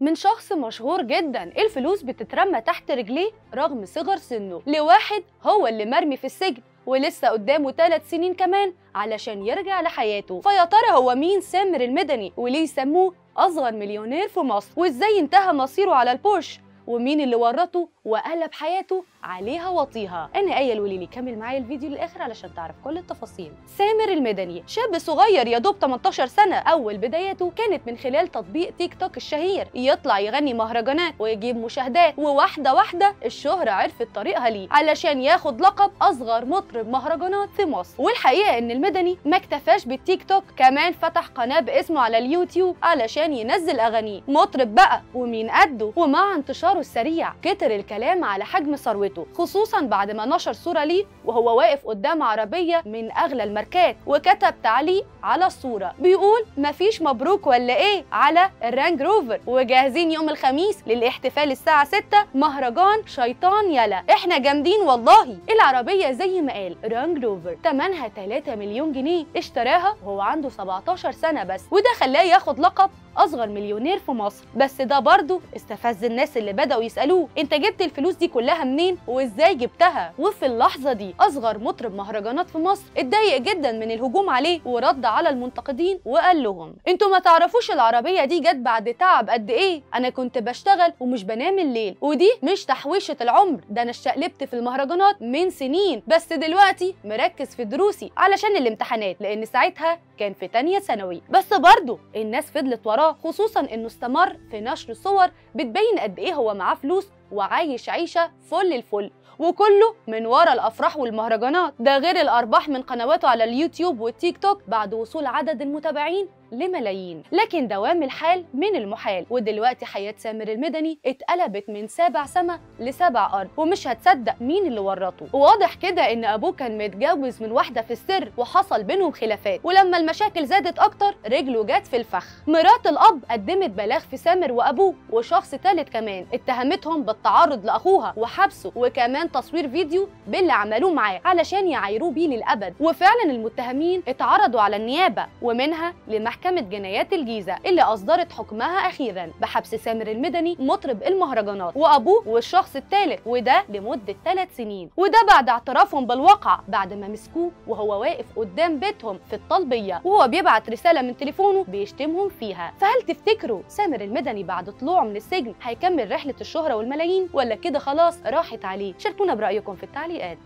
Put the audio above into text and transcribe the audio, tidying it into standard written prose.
من شخص مشهور جدا الفلوس بتترمى تحت رجليه رغم صغر سنه لواحد هو اللي مرمي في السجن ولسه قدامه 3 سنين كمان علشان يرجع لحياته. فيا ترى هو مين سامر المدني وليه يسموه أصغر مليونير في مصر؟ وإزاي انتهى مصيره على البورش؟ ومين اللي ورطه وقلب حياته عليها وطيها؟ انا ايه الوليلي، كمل معايا الفيديو للاخر علشان تعرف كل التفاصيل. سامر المدني شاب صغير يا دوب 18 سنه. اول بداياته كانت من خلال تطبيق تيك توك الشهير، يطلع يغني مهرجانات ويجيب مشاهدات، وواحده واحده الشهره عرفت طريقها ليه علشان ياخد لقب اصغر مطرب مهرجانات في مصر. والحقيقه ان المدني ما اكتفاش بالتيك توك، كمان فتح قناه باسمه على اليوتيوب علشان ينزل اغانيه. مطرب بقى ومين قده. ومع انتشاره السريع كتر الكلام على حجم ثروته، خصوصا بعد ما نشر صوره ليه وهو واقف قدام عربيه من اغلى الماركات، وكتب تعليق على الصوره بيقول مفيش مبروك ولا ايه على الرانج روفر، وجاهزين يوم الخميس للاحتفال الساعه 6 مهرجان شيطان يلا، احنا جامدين والله. العربيه زي ما قال رانج روفر ثمنها 3 مليون جنيه، اشتراها وهو عنده 17 سنه بس، وده خلاه ياخد لقب اصغر مليونير في مصر. بس ده برضه استفز الناس اللي بدأوا يسألوه انت جبت الفلوس دي كلها منين وازاي جبتها؟ وفي اللحظة دي اصغر مطرب مهرجانات في مصر اتضايق جدا من الهجوم عليه ورد على المنتقدين وقال لهم انتوا ما تعرفوش العربية دي جت بعد تعب قد ايه، انا كنت بشتغل ومش بنام الليل، ودي مش تحويشة العمر، ده انا اشتقلبت في المهرجانات من سنين، بس دلوقتي مركز في دروسي علشان الامتحانات لان ساعتها كان في تانية ثانوي. بس برضه الناس فضلت وراه، خصوصا انه استمر في نشر صور بتبين قد ايه هو معاه فلوس وعايش عيشه فل الفل، وكله من ورا الافراح والمهرجانات، ده غير الارباح من قنواته على اليوتيوب والتيك توك بعد وصول عدد المتابعين لملايين. لكن دوام الحال من المحال، ودلوقتي حياة سامر المدني اتقلبت من 7 سما ل7 أرض، ومش هتصدق مين اللي ورطه. وواضح كده ان ابوه كان متجوز من واحدة في السر وحصل بينهم خلافات، ولما المشاكل زادت اكتر رجله جت في الفخ. مرات الاب قدمت بلاغ في سامر وابوه وشخص ثالث كمان، اتهمتهم بالتعرض لاخوها وحبسه، وكمان تصوير فيديو باللي عملوه معاه علشان يعايروه بيه للابد. وفعلا المتهمين اتعرضوا على النيابة ومنها لمحكمة جنايات الجيزة اللي أصدرت حكمها أخيرا بحبس سامر المدني مطرب المهرجانات وأبوه والشخص الثالث، وده لمدة 3 سنين، وده بعد اعترافهم بالواقع بعد ما مسكوه وهو واقف قدام بيتهم في الطلبية وهو بيبعت رسالة من تليفونه بيشتمهم فيها. فهل تفتكروا سامر المدني بعد طلوعه من السجن هيكمل رحلة الشهرة والملايين ولا كده خلاص راحت عليه؟ شاركونا برأيكم في التعليقات.